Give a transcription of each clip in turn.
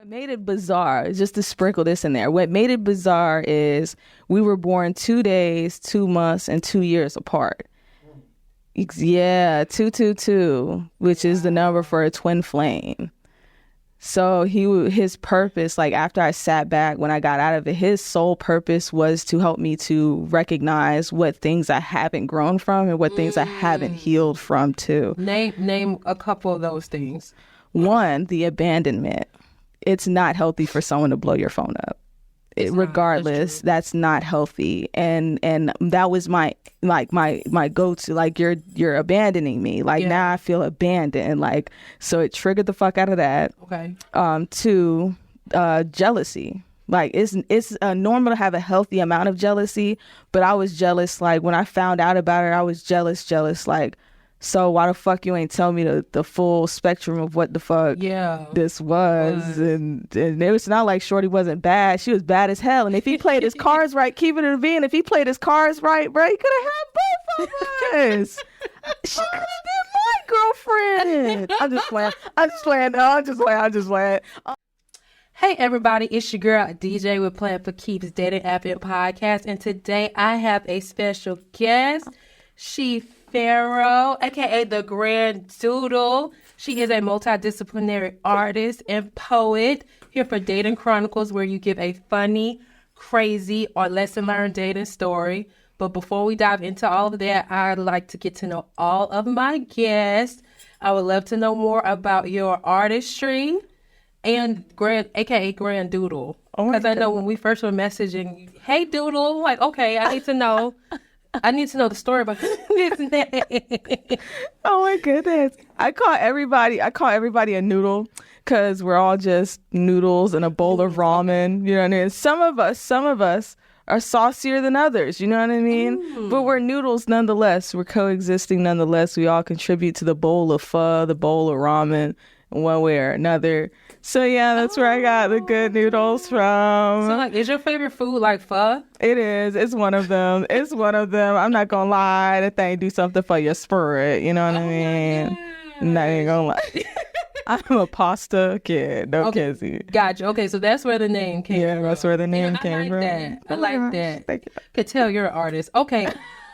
made it bizarre, just to sprinkle this in there, what made it bizarre is we were born 2 days, 2 months, and 2 years apart. Yeah, 222, which is the number for a twin flame. So his purpose, like after I sat back, when I got out of it, his sole purpose was to help me to recognize what things I haven't grown from and what things I haven't healed from too. Name a couple of those things. One, the abandonment. It's not healthy for someone to blow your phone up. Regardless, that's not healthy. And that was my go-to, like you're abandoning me. Like now I feel abandoned. Like, so it triggered the fuck out of that. Okay. To jealousy. Like it's normal to have a healthy amount of jealousy, but I was jealous. Like when I found out about it, I was jealous. Like, so why the fuck you ain't tell me the full spectrum of what the fuck this was? And it was not like Shorty wasn't bad. She was bad as hell. And if he played his cards right, keep it in the vein. If he played his cards right, bro, he could have had both of us. She could have been my girlfriend. I'm just playing. No, I'm just playing. Hey everybody, it's your girl DJ with Plan for Keeps Dating App and Podcast. And today I have a special guest, She Pharoah, aka the Grand Doodle. She is a multidisciplinary artist and poet here for Dating Chronicles, where you give a funny, crazy, or lesson learned dating story. But before we dive into all of that, I'd like to get to know all of my guests. I would love to know more about your artistry and aka Grand Doodle. Because I know when we first were messaging, hey Doodle, like, okay, I need to know the story about this and that. Oh my goodness. I call everybody a noodle because we're all just noodles in a bowl of ramen. You know what I mean? Some of us are saucier than others. You know what I mean? But we're noodles nonetheless. We're coexisting nonetheless. We all contribute to the bowl of pho, the bowl of ramen, in one way or another. So yeah, that's where I got the good noodles from. So like, is your favorite food like pho? It is. It's one of them. I'm not gonna lie. That thing do something for your spirit. You know what I mean? Not even gonna lie. I'm a pasta kid. No kizzy. Gotcha. Okay, so that's where the name came from. Yeah, that's where the name came from. I like that. Thank you. Could tell you're an artist. Okay.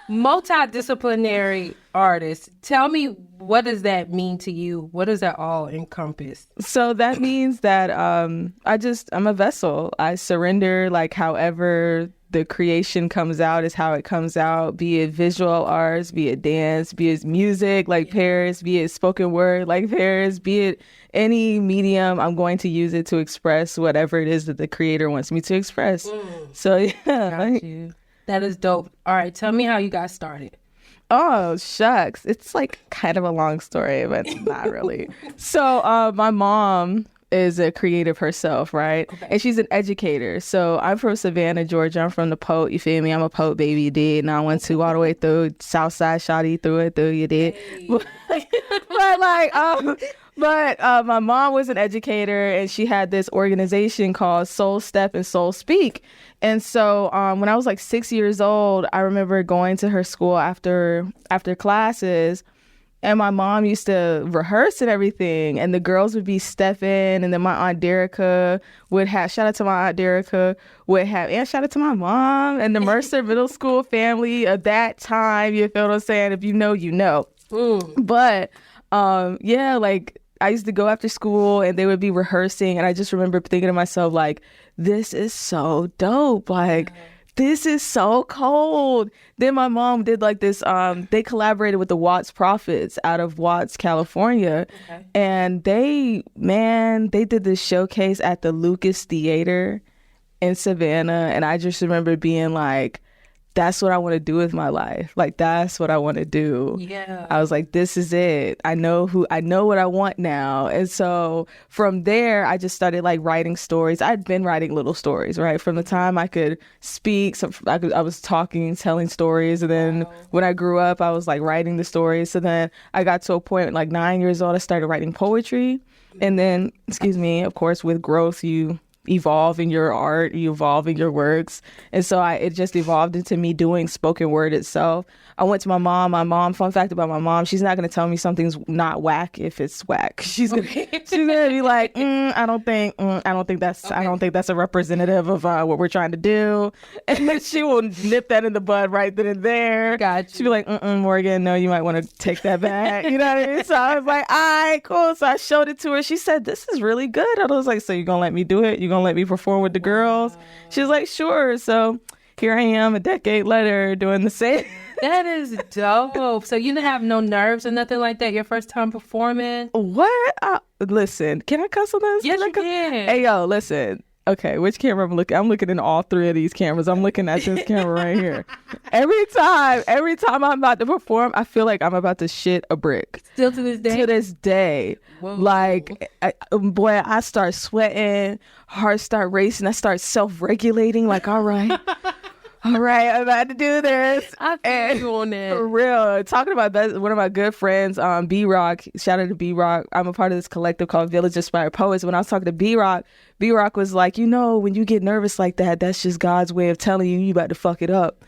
Multidisciplinary artist. Tell me, what does that mean to you? What does that all encompass? So that means that I'm a vessel. I surrender, like however the creation comes out is how it comes out, be it visual arts, be it dance, be it music like Paris, be it spoken word like Paris, be it any medium, I'm going to use it to express whatever it is that the creator wants me to express. So yeah. Got you. That is dope. All right, tell me how you got started. Oh, shucks. It's like kind of a long story, but not really. So my mom is a creative herself, right? Okay. And she's an educator. So I'm from Savannah, Georgia. I'm from the Pote. You feel me? I'm a Pote baby, you did. And I went to all the way through Southside, Shawty, through, you did. Hey. But my mom was an educator, and she had this organization called Soul Step and Soul Speak. And so when I was like 6 years old, I remember going to her school after classes, and my mom used to rehearse and everything, and the girls would be stepping, and then my Aunt Derica would have, shout out to my Aunt Derica, and shout out to my mom and the Mercer Middle School family of that time, you feel what I'm saying? If you know, you know. But yeah, like I used to go after school and they would be rehearsing, and I just remember thinking to myself, like, this is so dope. Like, this is so cold. Then my mom did like this, they collaborated with the Watts Prophets out of Watts, California. Okay. And they did this showcase at the Lucas Theater in Savannah. And I just remember being like, that's what I want to do with my life. Like, that's what I want to do. Yeah. I was like, this is it. I know what I want now. And so from there, I just started like writing stories. I'd been writing little stories, right? From the time I could speak, I was talking, telling stories. And then when I grew up, I was like writing the stories. So then I got to a point like 9 years old, I started writing poetry. And then, of course, with growth, you evolve in your art, you evolve in your works. And so it just evolved into me doing spoken word itself. I went to my mom, fun fact about my mom, she's not going to tell me something's not whack if it's whack. She's gonna be like, I don't think that's a representative of what we're trying to do. And then she will nip that in the bud right then and there. Gotcha. She'd be like, Morgan, no, you might want to take that back. You know what I mean? So I was like, all right, cool. So I showed it to her. She said, this is really good. I was like, so you gonna let me do it? You gonna let me perform with the girls? She was like, sure. So here I am a decade later doing the same. That is dope. So you didn't have no nerves or nothing like that your first time performing? What? Listen, can I cuss on this? Yes, you can. Hey, yo, listen. Okay, which camera I'm looking? I'm looking in all three of these cameras. I'm looking at this camera right here. Every time I'm about to perform, I feel like I'm about to shit a brick. Still to this day? To this day. Whoa. Like, boy, I start sweating, heart start racing, I start self-regulating, like, all right, I'm about to do this. I feel you on that. For real. Talking about that, one of my good friends, B-Rock, shout out to B-Rock. I'm a part of this collective called Village Inspired Poets. When I was talking to B-Rock was like, when you get nervous like that, that's just God's way of telling you about to fuck it up.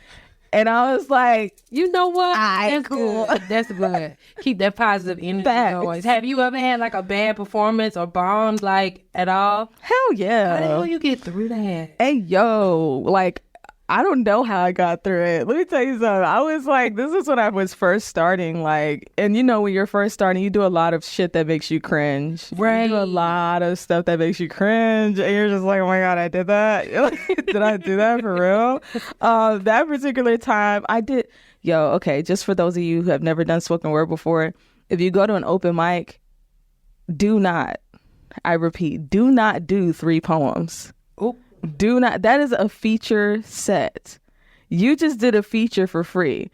And I was like, you know what? That's cool. Good. That's good. Keep that positive energy going. Have you ever had like a bad performance or bombed like at all? Hell yeah. How the hell you get through that? Hey, yo, like, I don't know how I got through it. Let me tell you something. I was like, this is when I was first starting. Like, and when you're first starting, you do a lot of shit that makes you cringe. Right. You do a lot of stuff that makes you cringe. And you're just like, oh my God, I did that. Did I do that for real? That particular time, I did. Yo, okay, just for those of you who have never done spoken word before, if you go to an open mic, I repeat, do not do 3 poems. Oh. Do not. That is a feature set. You just did a feature for free.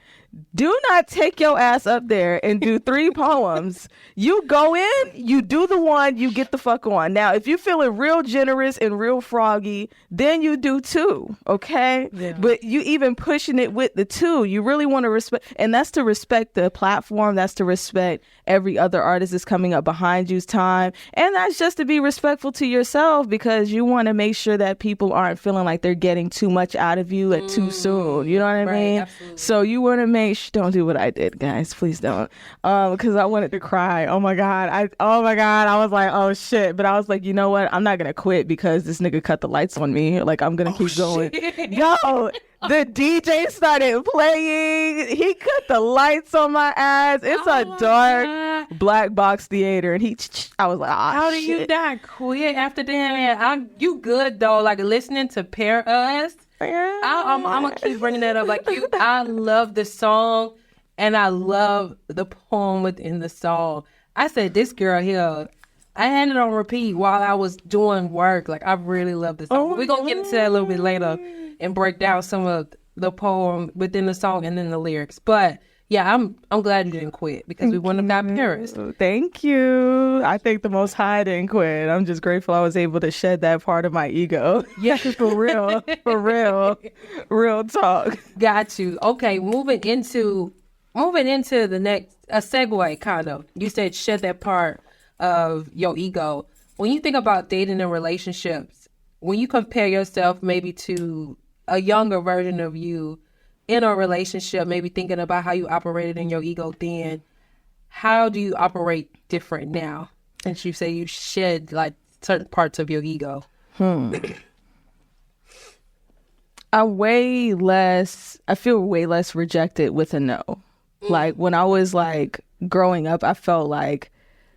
Do not take your ass up there and do 3 poems. You go in, you do the one, you get the fuck on. Now, if you're feeling real generous and real froggy, then you do 2, okay? Yeah. But you even pushing it with the 2, you really want to respect, and that's to respect the platform, that's to respect every other artist that's coming up behind you's time, and that's just to be respectful to yourself because you want to make sure that people aren't feeling like they're getting too much out of you at too soon. You know what I mean? Absolutely. So you want to don't do what I did, guys. Please don't. Because I wanted to cry. Oh my God. I was like, oh shit. But I was like, you know what? I'm not gonna quit because this nigga cut the lights on me. Like, I'm gonna keep going. Yo, the DJ started playing. He cut the lights on my ass. It's a dark black box theater, and I was like, how do you not quit after that, man? You good though? Like listening to Pair Us. I'm gonna keep bringing that up. Like I love the song, and I love the poem within the song. I said, this girl here, I had it on repeat while I was doing work. Like I really love this song. We're gonna get into that a little bit later and break down some of the poem within the song and then the lyrics. But yeah, I'm glad you didn't quit because we wouldn't have got Paris. Thank you. I think the Most High didn't quit. I'm just grateful I was able to shed that part of my ego. Yeah, for real. For real. Real talk. Got you. Okay, moving into the next a segue kind of. You said shed that part of your ego. When you think about dating and relationships, when you compare yourself maybe to a younger version of you in a relationship, maybe thinking about how you operated in your ego then, how do you operate different now? Since you say you shed like certain parts of your ego. I feel way less rejected with a no. Like when I was like growing up, I felt like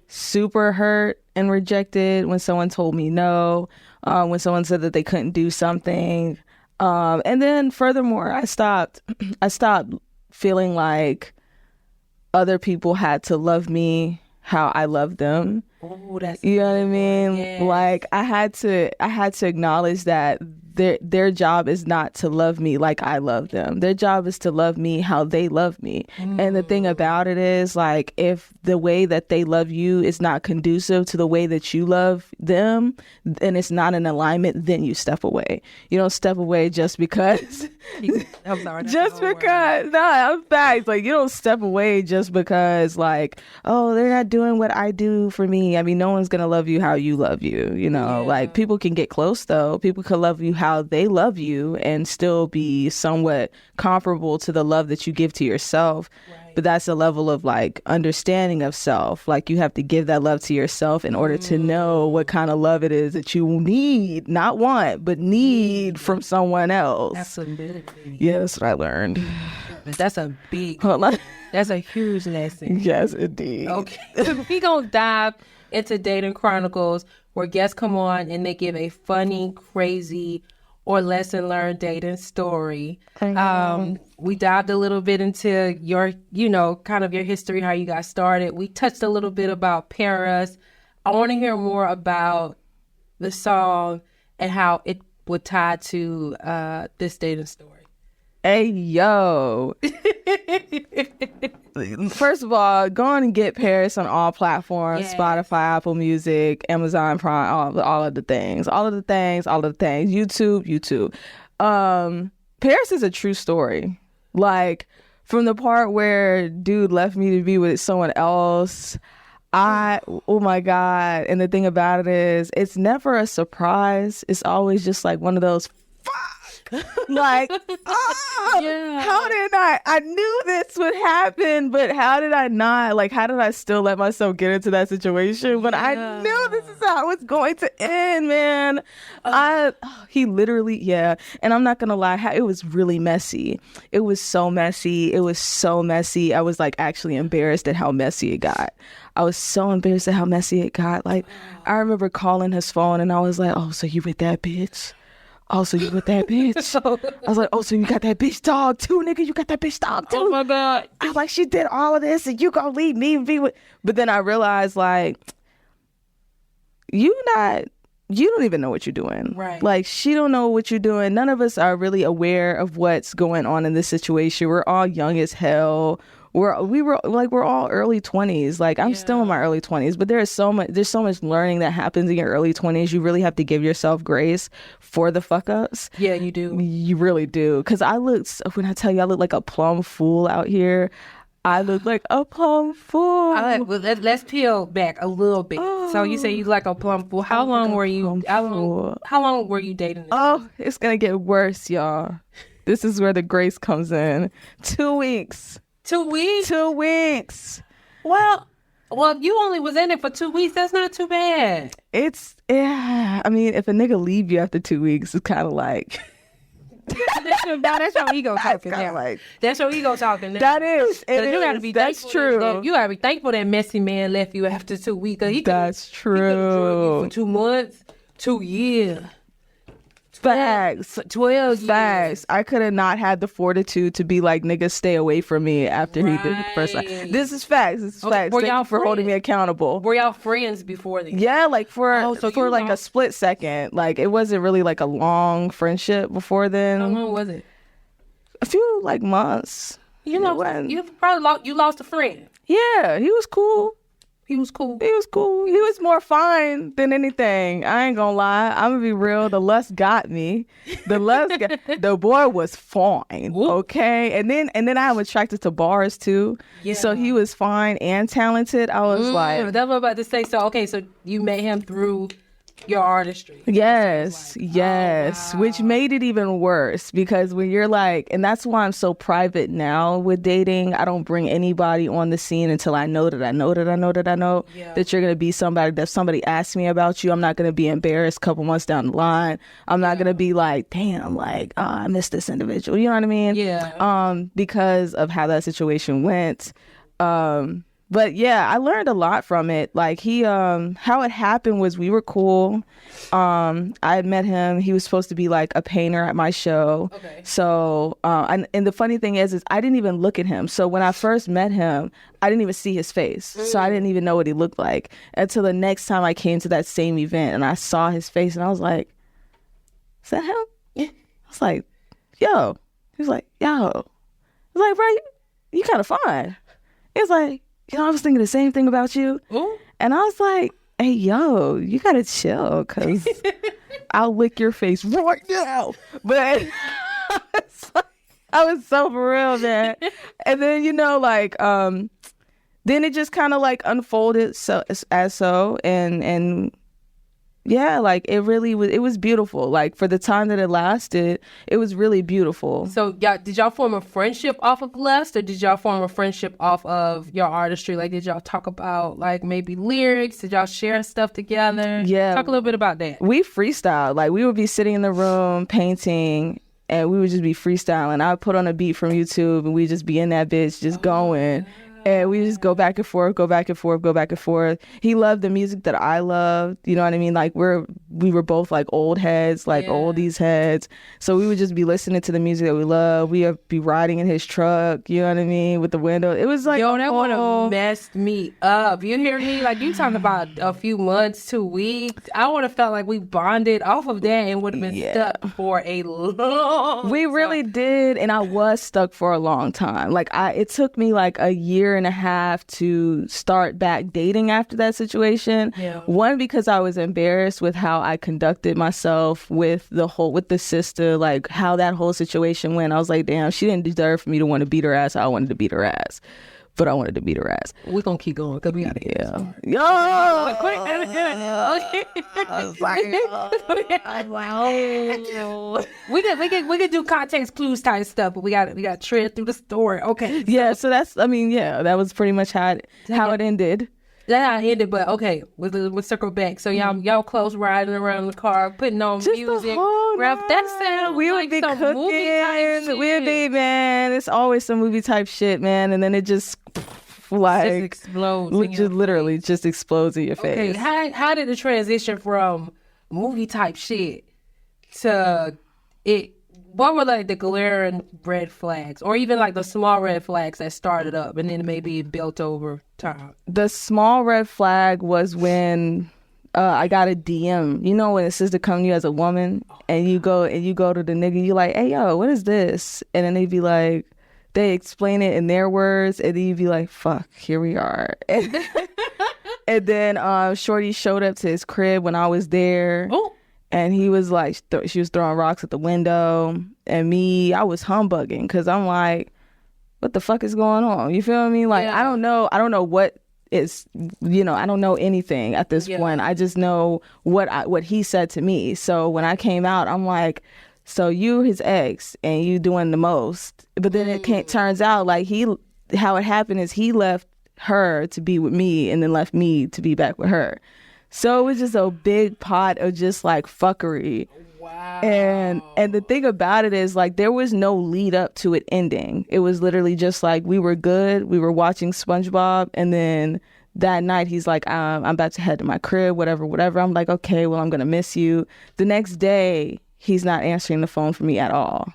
super hurt and rejected when someone told me no, when someone said that they couldn't do something. And then furthermore, I stopped feeling like other people had to love me how I love them. Oh, that's you know what I mean? Yes. Like I had to acknowledge that their job is not to love me like I love them. Their job is to love me how they love me. And the thing about it is, like, if the way that they love you is not conducive to the way that you love them, and it's not in alignment, then you step away. You don't step away just because. I'm sorry. Just because. No, I'm facts. Like, you don't step away just because, like, oh, they're not doing what I do for me. I mean, no one's gonna love you how you love you. You know, like, people can get close though. People can love you how they love you and still be somewhat comparable to the love that you give to yourself. Right. But that's a level of, like, understanding of self. Like, you have to give that love to yourself in order to know what kind of love it is that you need, not want, but need from someone else. Absolutely. Yeah, that's what I learned. That's a big, that's a huge lesson. Yes, indeed. Okay. So we gonna dive into Dating Chronicles, where guests come on and they give a funny, crazy, or lesson learned dating story. We dived a little bit into your, kind of your history, how you got started. We touched a little bit about Paris. I want to hear more about the song and how it would tie to this dating story. Hey, yo. First of all, go on and get Paris on all platforms, Spotify, Apple Music, Amazon Prime, all of the things. YouTube. Paris is a true story. Like, from the part where dude left me to be with someone else, oh my God. And the thing about it is, it's never a surprise. It's always just like one of those, like, how did I knew this would happen, but how did I not? Like, how did I still let myself get into that situation? But I knew this is how it's going to end, man. He literally, and I'm not gonna lie, it was really messy. It was so messy. I was, like, actually embarrassed at how messy it got. I was so embarrassed at how messy it got. Like, I remember calling his phone and I was like, oh, so you with that bitch? Oh, so you with that bitch? I was like, oh, so you got that bitch dog too, nigga? You got that bitch dog too? Oh my God. I was like, she did all of this and you gonna leave me and be with... But then I realized, like, you don't even know what you're doing. Right. Like, she don't know what you're doing. None of us are really aware of what's going on in this situation. We're all young as hell. We're all early 20s. Like, I'm still in my early 20s, but there's so much learning that happens in your early 20s. You really have to give yourself grace for the fuck ups. Yeah, you do. You really do. Because when I tell you I look like a plum fool out here, I look like a plum fool. Let's peel back a little bit. So you say you like a plum fool. How long were you dating this person? It's gonna get worse, y'all. This is where the grace comes in. 2 weeks. 2 weeks? 2 weeks. Well, you only was in it for 2 weeks. That's not too bad. I mean, if a nigga leave you after 2 weeks, it's kind of like... that's your ego talking. That's your ego talking. That is. You gotta be That's true. You gotta be thankful that messy man left you after 2 weeks. That's true. He could drug you for 2 months, 2 years. Facts. 12 Facts. I could have not had the fortitude to be like, nigga, stay away from me after he did it the first time. This is facts. Facts. Were Thank y'all you for holding me accountable. Were y'all friends before this? Yeah, like for like a split second. Like, it wasn't really like a long friendship before then. How long was it? A few, like, months. You lost a friend. Yeah, he was cool. He was cool. He was more fine than anything. I ain't gonna lie. I'm gonna be real. The lust got me. The boy was fine. Okay. And then I am attracted to bars too. Yeah. So he was fine and talented. I was like, that's what I'm about to say. So you met him through your artistry. Yes. Oh, wow. Which made it even worse, because when you're like, and that's why I'm so private now with dating. I don't bring anybody on the scene until I know that you're going to be somebody that, if somebody asks me about you, I'm not going to be embarrassed a couple months down the line. I'm not going to be like, damn, like, I miss this individual. You know what I mean? Yeah. Because of how that situation went. But yeah, I learned a lot from it. Like, how it happened was, we were cool. I had met him. He was supposed to be like a painter at my show. Okay. So, and the funny thing is I didn't even look at him. So when I first met him, I didn't even see his face. So I didn't even know what he looked like until the next time I came to that same event and I saw his face and I was like, is that him? I was like, yo. He was like, yo. I was like, bro, you kind of fine. He was like, I was thinking the same thing about you. Ooh. And I was like, hey, yo, you gotta chill, because I'll lick your face right now. But I was so for real, man. And then, then it just kind of like unfolded and yeah, like it was beautiful. Like for the time that it lasted, it was really beautiful. So did y'all form a friendship off of Lust, or did y'all form a friendship off of your artistry? Like, did y'all talk about like maybe lyrics? Did y'all share stuff together? Yeah. Talk a little bit about that. We freestyled. Like we would be sitting in the room painting, and we would just be freestyling. I would put on a beat from YouTube, and we'd just be in that bitch just going. And we just go back and forth, go back and forth, go back and forth. He loved the music that I loved. You know what I mean? Like we were both like old heads, like oldies heads. So we would just be listening to the music that we love. We would be riding in his truck, you know what I mean, with the window. It was like, yo, that would have messed me up. You hear me? Like, you talking about a few months to weeks. I would have felt like we bonded off of that and would have been stuck for a long We really did. And I was stuck for a long time. Like it took me like a year and a half to start back dating after that situation. Yeah. One, because I was embarrassed with how I conducted myself with the sister, like how that whole situation went. I was like, damn, she didn't deserve for me to want to beat her ass. I wanted to beat her ass. But I wanted to beat her ass. We're going to keep going because we got to hear this. Yo! We could do context clues type stuff, but we got to tread through the story. Okay. Yeah, so that was pretty much how it ended. That's how it ended, but okay, we'll circle back. So y'all close riding around the car, putting on just music. Ralph, that sounds we would like be some cooking. movie type shit. We'd be, man. It's always some movie type shit, man. And then it just like just explodes. Literally just explodes in your face. Okay, how did the transition from movie type shit to it? What were like the glaring red flags, or even like the small red flags that started up and then maybe it built over time? The small red flag was when I got a DM. You know, when a sister come to you as a woman, and you go to the nigga, you like, hey yo, what is this? And then they be like, they explain it in their words, and then you be like, fuck, here we are. And then Shorty showed up to his crib when I was there. Oh. And he was like, she was throwing rocks at the window. And I was humbugging, because I'm like, what the fuck is going on? You feel me? Like, yeah. I don't know what is, I don't know anything at this point. I just know what he said to me. So when I came out, I'm like, so you his ex, and you doing the most. But then it turns out like how it happened is he left her to be with me, and then left me to be back with her. So it was just a big pot of just like fuckery. Wow. And the thing about it is, like, there was no lead up to it ending. It was literally just like, we were good. We were watching SpongeBob. And then that night he's like, I'm about to head to my crib, whatever. I'm like, okay, well, I'm going to miss you. The next day, he's not answering the phone for me at all.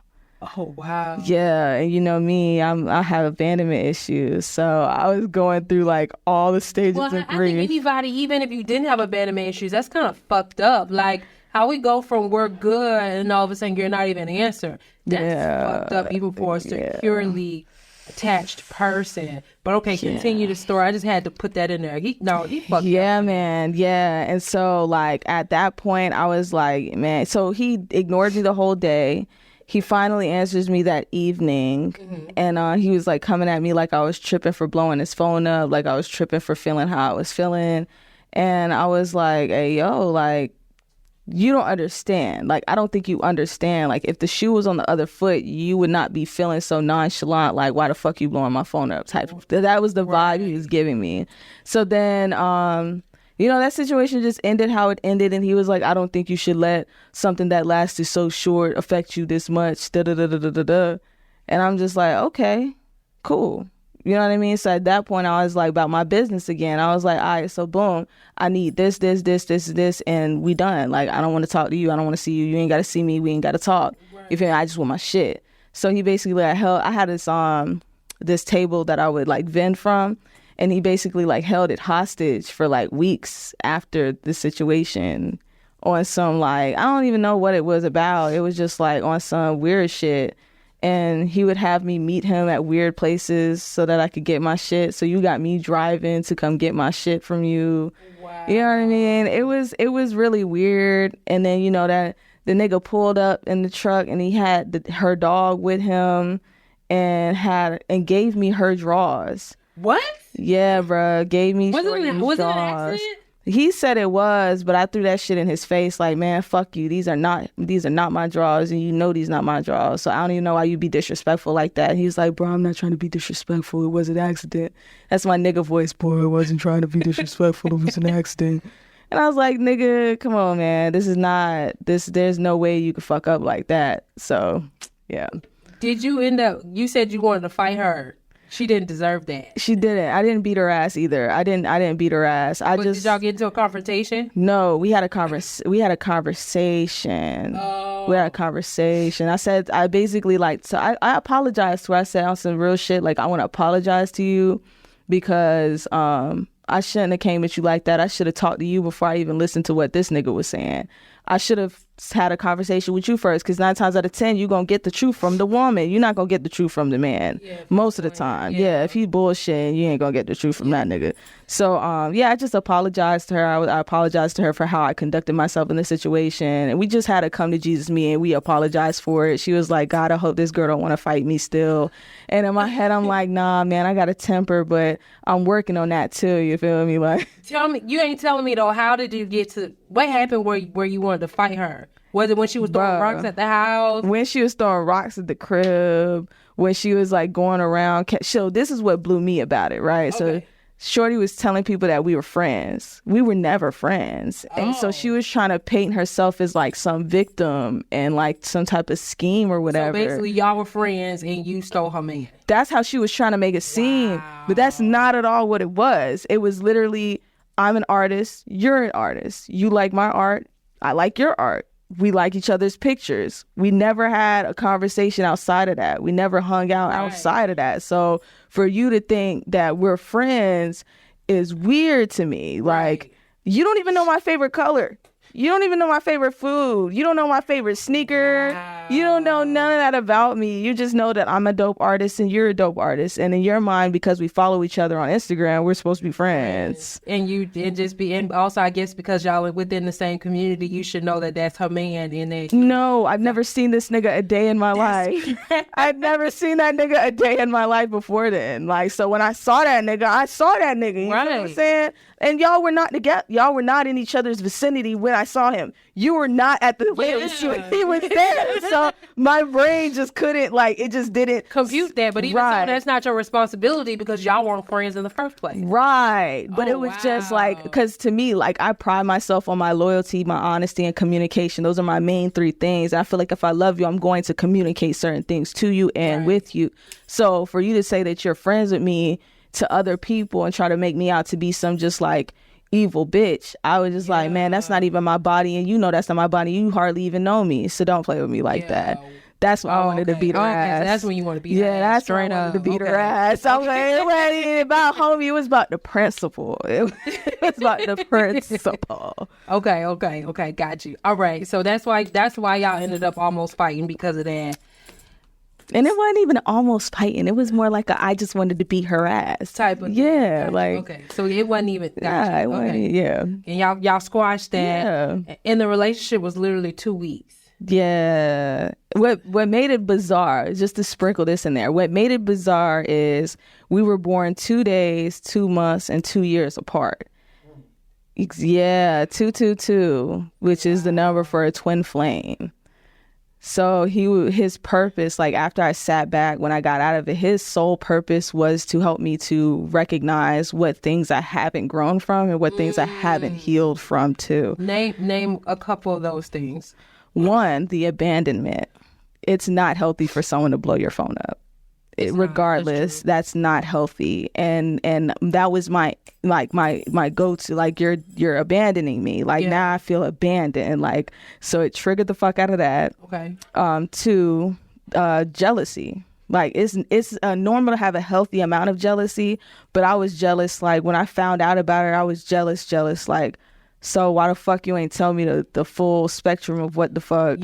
Oh, wow. Yeah, and you know me, I have abandonment issues, so I was going through like all the stages of grief. I think anybody, even if you didn't have abandonment issues, that's kind of fucked up. Like, how we go from we're good and all of a sudden you're not even answering. That's fucked up, even for a securely attached person. But okay, continue the story. I just had to put that in there. He fucked up. Yeah, man. Yeah. And so like at that point I was like, man, so he ignored me the whole day. He finally answers me that evening, and he was like coming at me like I was tripping for blowing his phone up, like I was tripping for feeling how I was feeling. And I was like, hey, yo, like, you don't understand. Like, I don't think you understand. Like, if the shoe was on the other foot, you would not be feeling so nonchalant, like, why the fuck you blowing my phone up type. That was the vibe he was giving me. So then, that situation just ended how it ended. And he was like, I don't think you should let something that lasted so short affect you this much. Da-da-da-da-da-da. And I'm just like, okay, cool. You know what I mean? So at that point, I was like about my business again. I was like, all right, so boom, I need this, and we done. Like, I don't want to talk to you. I don't want to see you. You ain't got to see me. We ain't got to talk. Right. You feel me? I just want my shit. So he basically, I had this table that I would like vend from. And he basically like held it hostage for like weeks after the situation on some like, I don't even know what it was about. It was just like on some weird shit. And he would have me meet him at weird places so that I could get my shit. So you got me driving to come get my shit from you. Wow. You know what I mean? It was really weird. And then, you know, that the nigga pulled up in the truck and he had her dog with him and gave me her drawers. What? Yeah, bruh. Gave me Was it Shorty's an drawers. accident? He said it was, but I threw that shit in his face like, man, fuck you. These are not my drawers, and you know these not my drawers. So I don't even know why you be disrespectful like that. And he's like, bro, I'm not trying to be disrespectful. It was an accident. That's my nigga voice, boy. I wasn't trying to be disrespectful. It was an accident. And I was like, nigga, come on, man. This is not this. There's no way you could fuck up like that. So, yeah. Did you end up? You said you wanted to fight her. She didn't deserve that. She didn't. I didn't beat her ass either. I didn't beat her ass. Did y'all get into a confrontation? No, we had a conversation. Oh. We had a conversation. I basically like, so I apologized to her. I said on some real shit, like, I want to apologize to you because I shouldn't have came at you like that. I should have talked to you before I even listened to what this nigga was saying. I should have had a conversation with you first, because 9 times out of 10 you're gonna get the truth from the woman. You're not gonna get the truth from the man. Most of the time. Yeah, if he bullshitting, you ain't gonna get the truth from that nigga. So I just apologized to her. I apologized to her for how I conducted myself in the situation, and we just had a come to Jesus meeting. We apologized for it. She was like, God, I hope this girl don't want to fight me still. And in my head I'm like, nah, man, I got a temper, but I'm working on that too. You feel me? Like, tell me, you ain't telling me though, how did you get to, what happened where you wanted to fight her? Was it when she was throwing rocks at the house? When she was throwing rocks at the crib, when she was like going around. So this is what blew me about it, right? Okay. So Shorty was telling people that we were friends. We were never friends. And so she was trying to paint herself as like some victim and like some type of scheme or whatever. So basically y'all were friends and you stole her man. That's how she was trying to make it seem. But that's not at all what it was. It was literally, I'm an artist, you're an artist. You like my art, I like your art. We like each other's pictures. We never had a conversation outside of that. We never hung out outside of that. So for you to think that we're friends is weird to me. Like, you don't even know my favorite color. You don't even know my favorite food. You don't know my favorite sneaker. Wow. You don't know none of that about me. You just know that I'm a dope artist and you're a dope artist. And in your mind, because we follow each other on Instagram, we're supposed to be friends. And you did just be, and also I guess because y'all are within the same community, you should know that that's her man. And that no, I've never seen this nigga a day in my life. I'd never seen that nigga a day in my life before then. Like, so when I saw that nigga, I saw that nigga. You know what I'm saying? And y'all were not together. Y'all were not in each other's vicinity when I saw him. You were not at the place when he was there. So my brain just couldn't, like, it just didn't compute that. But even so, that's not your responsibility because y'all weren't friends in the first place. Right. But it was just like, because to me, like, I pride myself on my loyalty, my honesty, and communication. Those are my main 3 things. I feel like if I love you, I'm going to communicate certain things to you and with you. So for you to say that you're friends with me to other people and try to make me out to be some just like evil bitch, I was just like, man, that's not even my body, and you know that's not my body. You hardly even know me, so don't play with me like that. That's why I wanted to beat her ass. So that's when you want to beat her ass. Yeah, that's when I wanted to beat her ass. I was like, it wasn't about homie, it was about the principle. It was about the principle. Okay, got you. All right, so that's why y'all ended up almost fighting because of that. And it wasn't even almost fighting. It was more like I just wanted to beat her ass type of thing. Like, okay. So it wasn't even it wasn't, And y'all squashed that. Yeah. And the relationship was literally 2 weeks. Yeah. What made it bizarre, just to sprinkle this in there, what made it bizarre is we were born 2 days, 2 months, and 2 years apart. Yeah, 222, which is the number for a twin flame. So his purpose, like after I sat back, when I got out of it, his sole purpose was to help me to recognize what things I haven't grown from and what things I haven't healed from too. Name a couple of those things. 1, the abandonment. It's not healthy for someone to blow your phone up. Regardless, that's not healthy. And that was my go-to, like, you're abandoning me, like, now I feel abandoned, like, so it triggered the fuck out of that. Okay. 2, jealousy. Like, it's normal to have a healthy amount of jealousy, but I was jealous. Like, when I found out about her, I was jealous like, So why the fuck you ain't tell me the full spectrum of what the fuck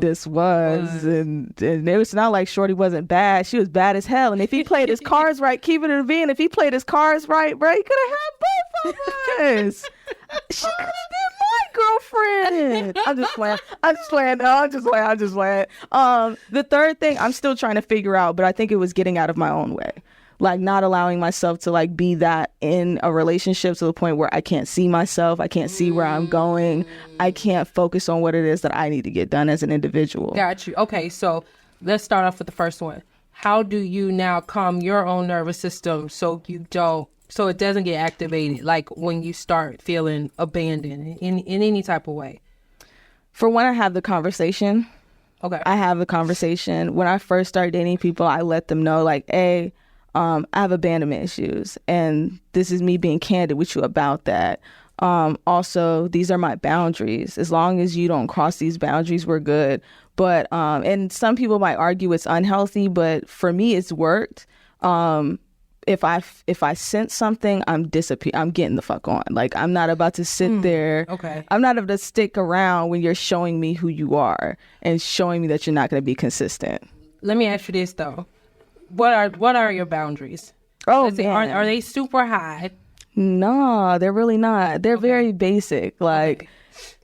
this was? And it was not like Shorty wasn't bad. She was bad as hell. And if he played his cards right, keep it in the vein. If he played his cards right, bro, he could have had both of us. She could have been my girlfriend. I'm just playing. No, I'm just playing. The third thing I'm still trying to figure out, but I think it was getting out of my own way. Like not allowing myself to like be that in a relationship to the point where I can't see myself. I can't see where I'm going. I can't focus on what it is that I need to get done as an individual. Got you. Okay, so let's start off with the first one. How do you now calm your own nervous system so it doesn't get activated, like when you start feeling abandoned in any type of way? For when I have the conversation. Okay. I have the conversation. When I first start dating people, I let them know like, hey, I have abandonment issues, and this is me being candid with you about that. Also, these are my boundaries. As long as you don't cross these boundaries, we're good. But and some people might argue it's unhealthy, but for me, it's worked. If I sense something, I'm getting the fuck on. Like I'm not about to sit there. Okay. I'm not about to stick around when you're showing me who you are and showing me that you're not going to be consistent. Let me ask you this though. What are your boundaries? Oh, man. Are they super high? No, they're really not. They're very basic. Like,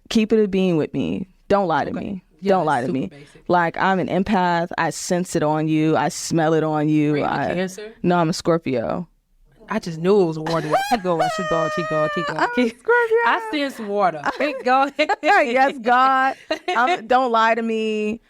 keep it a being with me. Don't lie to me. Yeah, Don't lie to me. Basic. Like, I'm an empath. I sense it on you. I smell it on you. Are you a Cancer? No, I'm a Scorpio. I just knew it was water. Keep going. Scorpio. I sense water. Go ahead. Yes, God. Don't lie to me.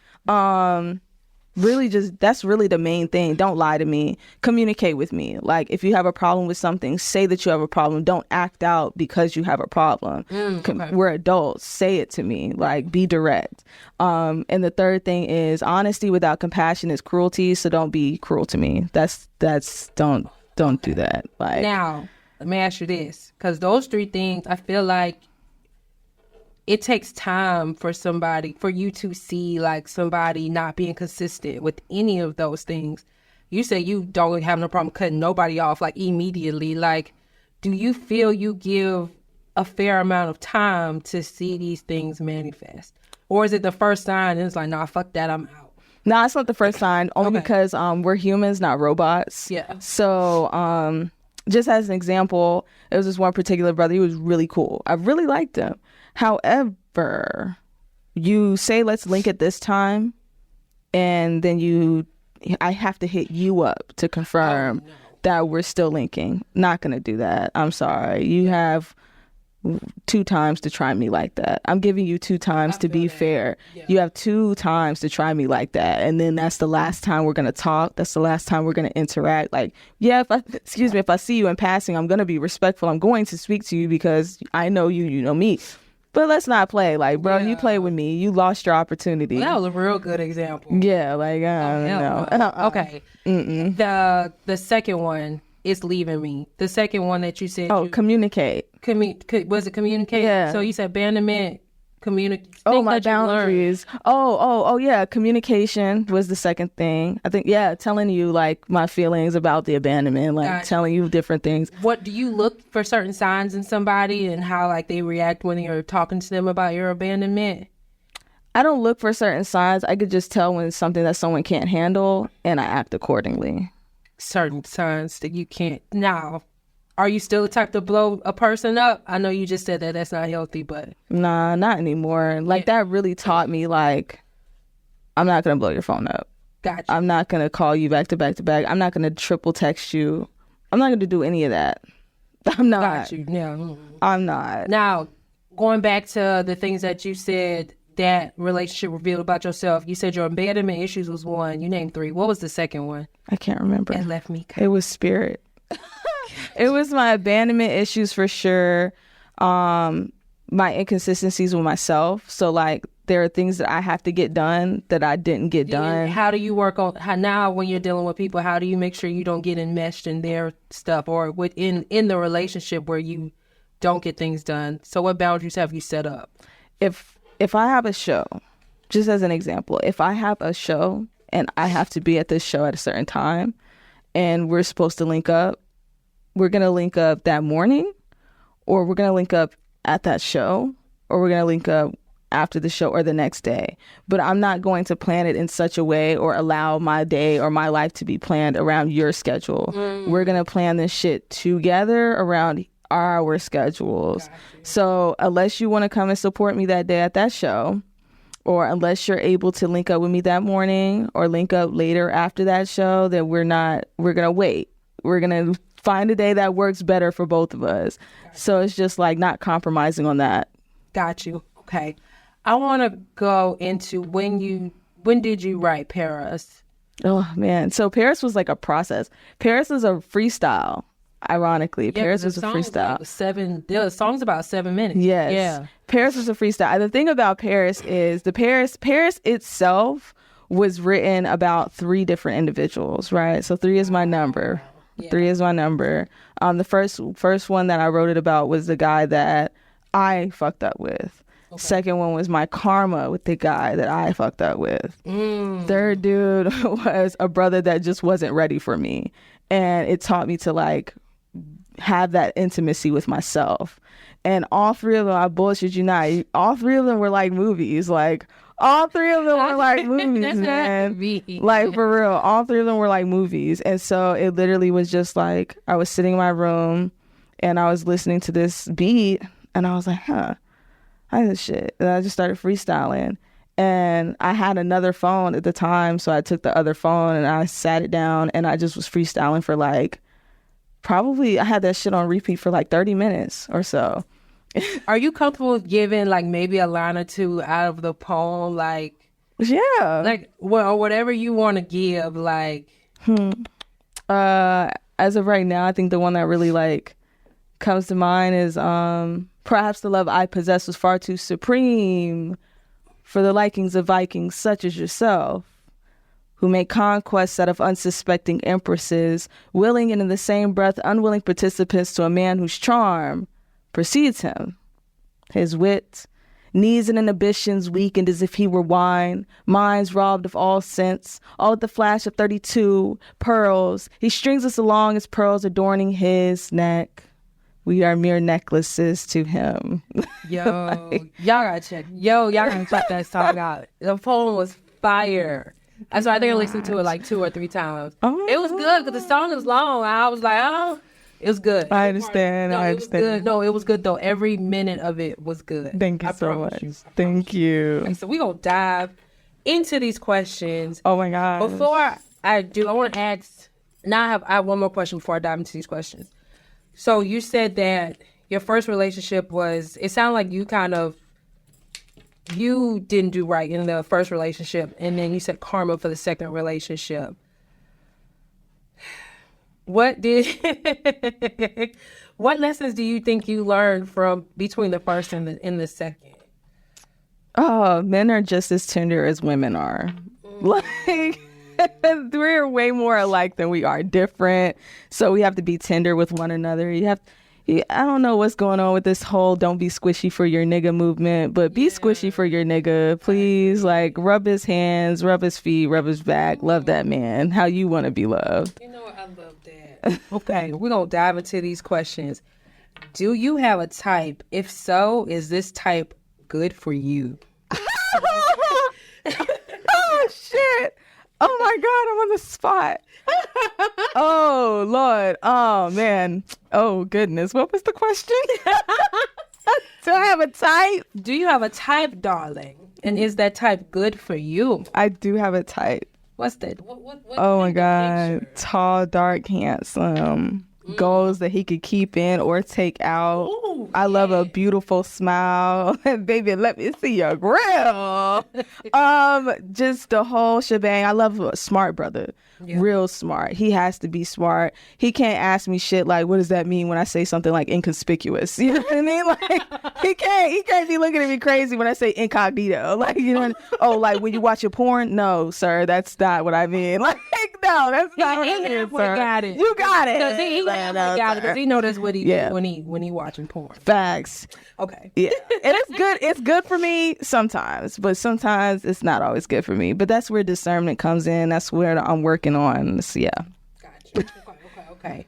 Really that's really the main thing. Don't lie to me. Communicate with me. Like if you have a problem with something, say that you have a problem. Don't act out because you have a problem. Okay. We're adults. Say it to me. Like be direct. And the third thing is honesty without compassion is cruelty. So don't be cruel to me. Don't do that. Like now, let me ask you this, because those three things, I feel like it takes time for you to see like somebody not being consistent with any of those things. You say you don't have no problem cutting nobody off like immediately. Like, do you feel you give a fair amount of time to see these things manifest? Or is it the first sign and it's like, nah, fuck that, I'm out? No, it's not the first sign, only because we're humans, not robots. Yeah. So just as an example, it was this one particular brother. He was really cool. I really liked him. However, you say, let's link at this time, and then I have to hit you up to confirm that we're still linking. Not going to do that. I'm sorry. You have 2 times to try me like that. I'm giving you 2 times to be fair. Yeah. You have 2 times to try me like that. And then that's the last time we're going to talk. That's the last time we're going to interact. Like, yeah, if I see you in passing, I'm going to be respectful. I'm going to speak to you because I know you, you know me. But let's not play. Like, bro, you play with me. You lost your opportunity. Well, that was a real good example. Yeah, like, I don't know. Okay. The second one is leaving me. The second one that you said. Oh, communicate. Was it communicate? Yeah. So you said abandonment, communicate. Oh, my boundaries. Oh, yeah. Communication was the second thing. I think, telling you like my feelings about the abandonment, like telling you different things. What do you look for certain signs in somebody and how like they react when you're talking to them about your abandonment? I don't look for certain signs. I could just tell when it's something that someone can't handle and I act accordingly. Certain signs that you can't. Now, are you still the type to blow a person up? I know you just said that that's not healthy, but... Nah, not anymore. Like, that really taught me, like, I'm not going to blow your phone up. Gotcha. I'm not going to call you back to back to back. I'm not going to triple text you. I'm not going to do any of that. I'm not. Got you. Yeah. I'm not. Now, going back to the things that you said that relationship revealed about yourself, you said your abandonment issues was one. You named 3. What was the second one? I can't remember. It left me. It was spirit. It was my abandonment issues for sure. My inconsistencies with myself. So like there are things that I have to get done that I didn't get done. How do you work on how now when you're dealing with people, how do you make sure you don't get enmeshed in their stuff or within the relationship where you don't get things done? So what boundaries have you set up? If I have a show, just as an example, if I have a show and I have to be at this show at a certain time and we're supposed to link up, we're going to link up that morning or we're going to link up at that show, or we're going to link up after the show or the next day. But I'm not going to plan it in such a way or allow my day or my life to be planned around your schedule. We're going to plan this shit together around our schedules. So unless you want to come and support me that day at that show, or unless you're able to link up with me that morning or link up later after that show, then we're going to wait. We're going to find a day that works better for both of us. So it's just like not compromising on that. Got you. Okay. I want to go into when did you write Paris? Oh, man. So Paris was like a process. Paris is a freestyle, ironically. Yeah, Paris was a freestyle. The song's about 7 minutes. Yes. Yeah. Paris was a freestyle. The thing about Paris is Paris itself was written about 3 different individuals, right? So 3 is my number. Yeah. 3 is my number. The first one that I wrote it about was the guy that I fucked up with. Okay. Second one was my karma with the guy that I fucked up with. Third dude was a brother that just wasn't ready for me. And it taught me to like have that intimacy with myself. And all 3 of them, I bullshit you not, all 3 of them were like movies. Like all 3 of them were like movies, man. Like for real, all 3 of them were like movies. And so it literally was just like, I was sitting in my room and I was listening to this beat and I was like, I like this shit. And I just started freestyling. And I had another phone at the time, so I took the other phone and I sat it down and I just was freestyling for like, probably I had that shit on repeat for like 30 minutes or so. Are you comfortable giving like maybe a line or 2 out of the poem? Like, yeah. Like, well, whatever you want to give, like. As of right now, I think the one that really like comes to mind is perhaps the love I possess was far too supreme for the likings of Vikings such as yourself, who make conquests out of unsuspecting empresses, willing and in the same breath unwilling participants to a man whose charm precedes him. His wit, knees and inhibitions weakened as if he were wine, minds robbed of all sense, all with the flash of 32 pearls. He strings us along as pearls adorning his neck. We are mere necklaces to him. Y'all gotta check that song out. The poem was fire. So I think I listened to it like 2 or 3 times. Oh, it was good because the song is long. I was like, oh, it was good. I understand. I understand. It was good. No, it was good though. Every minute of it was good. Thank you so much. Thank you. Okay, so we're gonna dive into these questions. Oh my God. Before I do, I want to ask. Now I have one more question before I dive into these questions. So you said that your first relationship was, it sounded like you didn't do right in the first relationship, and then you said karma for the second relationship. What lessons do you think you learned from between the first and the second? Oh, men are just as tender as women are. Like, we're way more alike than we are different. So we have to be tender with one another. I don't know what's going on with this whole don't be squishy for your nigga movement, but be squishy for your nigga, please. Like, rub his hands, rub his feet, rub his back. Love that man. How you want to be loved. You know what? I love that. Okay, we're going to dive into these questions. Do you have a type? If so, is this type good for you? Oh, shit. Oh my God, I'm on the spot. Oh, Lord. Oh, man. Oh, goodness. What was the question? Do I have a type? Do you have a type, darling? And is that type good for you? I do have a type. What's that? Oh my God. Tall, dark, handsome. Goals that he could keep in or take out. Ooh, I love a beautiful smile. Baby, let me see your grill. Just the whole shebang. I love a smart brother. Yeah. Real smart. He has to be smart. He can't ask me shit like, what does that mean when I say something like inconspicuous? You know what I mean? Like, he can't be looking at me crazy when I say incognito. Like, you know, oh, like when you watch your porn? No, sir, that's not what I mean. Like, no, that's not what I mean, sir. Got it. You got it. Because he knows that's what he do when he watching porn. Facts. Okay. Yeah. And it's good. It's good for me sometimes, but sometimes it's not always good for me. But that's where discernment comes in. That's where I'm working on. So, yeah. Gotcha. Okay.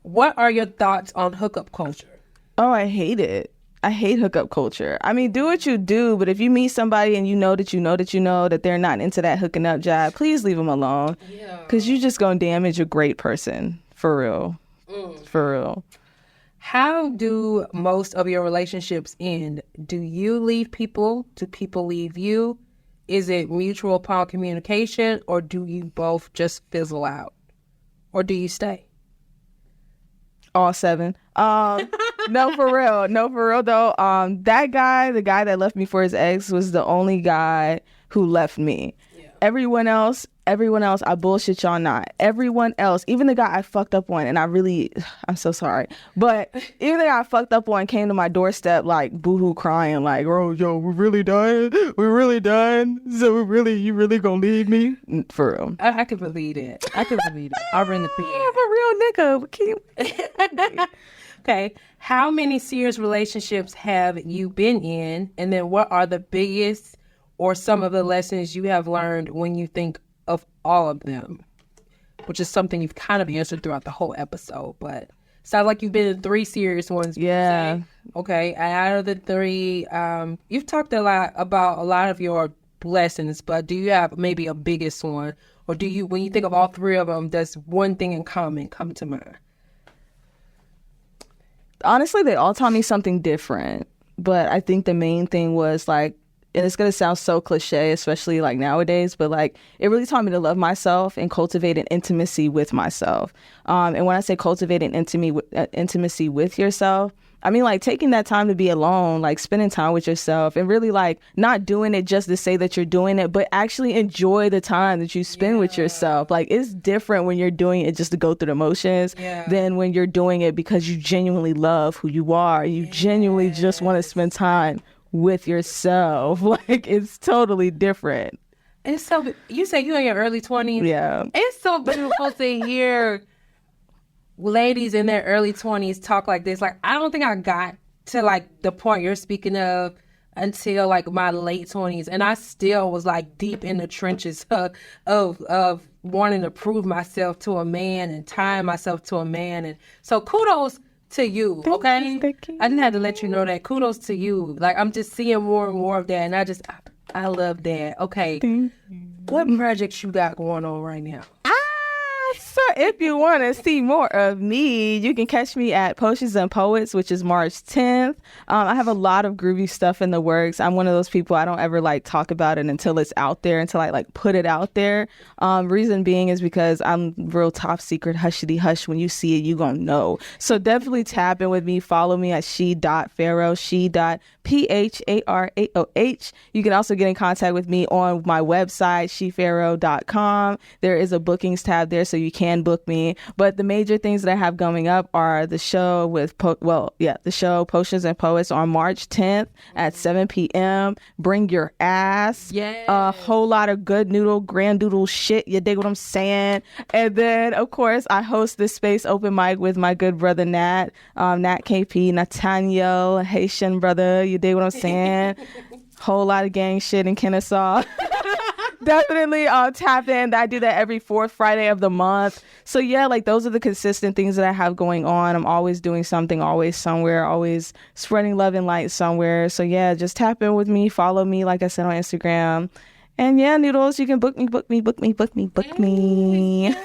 What are your thoughts on hookup culture? Oh, I hate it. I hate hookup culture. I mean, do what you do, but if you meet somebody and you know that they're not into that hooking up job, please leave them alone. Yeah. Because you're just going to damage a great person. For real. For real. How do most of your relationships end? Do you leave people? Do people leave you? Is it mutual upon communication, or do you both just fizzle out? Or do you stay? All 7. No, for real. No, for real, though. That guy, the guy that left me for his ex, was the only guy who left me. Yeah. Everyone else, I bullshit y'all not. Everyone else, even the guy I fucked up on, and I'm so sorry, but even the guy I fucked up on came to my doorstep like boohoo crying, like, oh, yo, we're really done. So you really gonna leave me? For real. I can believe it. I'll bring the PR. I'm a real nigga. Okay. How many serious relationships have you been in? And then what are the biggest or some of the lessons you have learned when you think of all of them? Which is something you've kind of answered throughout the whole episode, but sounds like you've been in 3 serious ones. Yeah. Okay. And out of the 3, you've talked a lot about a lot of your lessons, but do you have maybe a biggest one? Or do you, when you think of all 3 of them, does one thing in common come to mind? Honestly, they all taught me something different. But I think the main thing was like, and it's going to sound so cliche, especially like nowadays, but like it really taught me to love myself and cultivate an intimacy with myself. And when I say cultivate an intimacy with yourself, I mean like taking that time to be alone, like spending time with yourself and really like not doing it just to say that you're doing it, but actually enjoy the time that you spend with yourself. Like it's different when you're doing it just to go through the motions than when you're doing it because you genuinely love who you are. You genuinely just want to spend time with yourself. Like it's totally different. It's so, you say you're in your early 20s. Yeah. It's so beautiful to hear ladies in their early 20s talk like this. Like, I don't think I got to like the point you're speaking of until like my late 20s. And I still was like deep in the trenches of wanting to prove myself to a man and tying myself to a man. And so kudos to you, okay? Thank you. I didn't have to let you know that. Kudos to you. Like, I'm just seeing more and more of that, and I love that. Okay, what projects you got going on right now? So if you want to see more of me, you can catch me at Potions and Poets, which is March 10th. I have a lot of groovy stuff in the works. I'm one of those people, I don't ever like talk about it until it's out there, until I like put it out there. Reason being is because I'm real top secret, hushity hush. When you see it, you gonna know. So definitely tap in with me. Follow me at she.pharoah, she.pharoah. You can also get in contact with me on my website, shepharoah.com. There is a bookings tab there, so you can book me. But the major things that I have coming up are the show with the show Potions and Poets on March 10th at 7 p.m. Bring your ass. Yeah. A whole lot of good noodle, grand doodle shit. You dig what I'm saying? And then, of course, I host this space open mic with my good brother Nat KP, Nathaniel, Haitian brother. You dig what I'm saying? Whole lot of gang shit in Kennesaw. Definitely tap in. I do that every 4th Friday of the month. So yeah, like those are the consistent things that I have going on. I'm always doing something, always somewhere, always spreading love and light somewhere. So yeah, just tap in with me. Follow me, like I said, on Instagram. And yeah, Noodles, you can book me. Yes.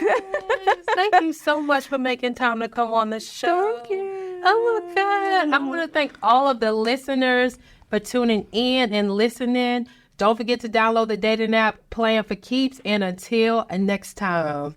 Thank you so much for making time to come on the show. Thank you. Oh my God. I want to thank all of the listeners for tuning in and listening. Don't forget to download the dating app Plan for Keeps. And until next time.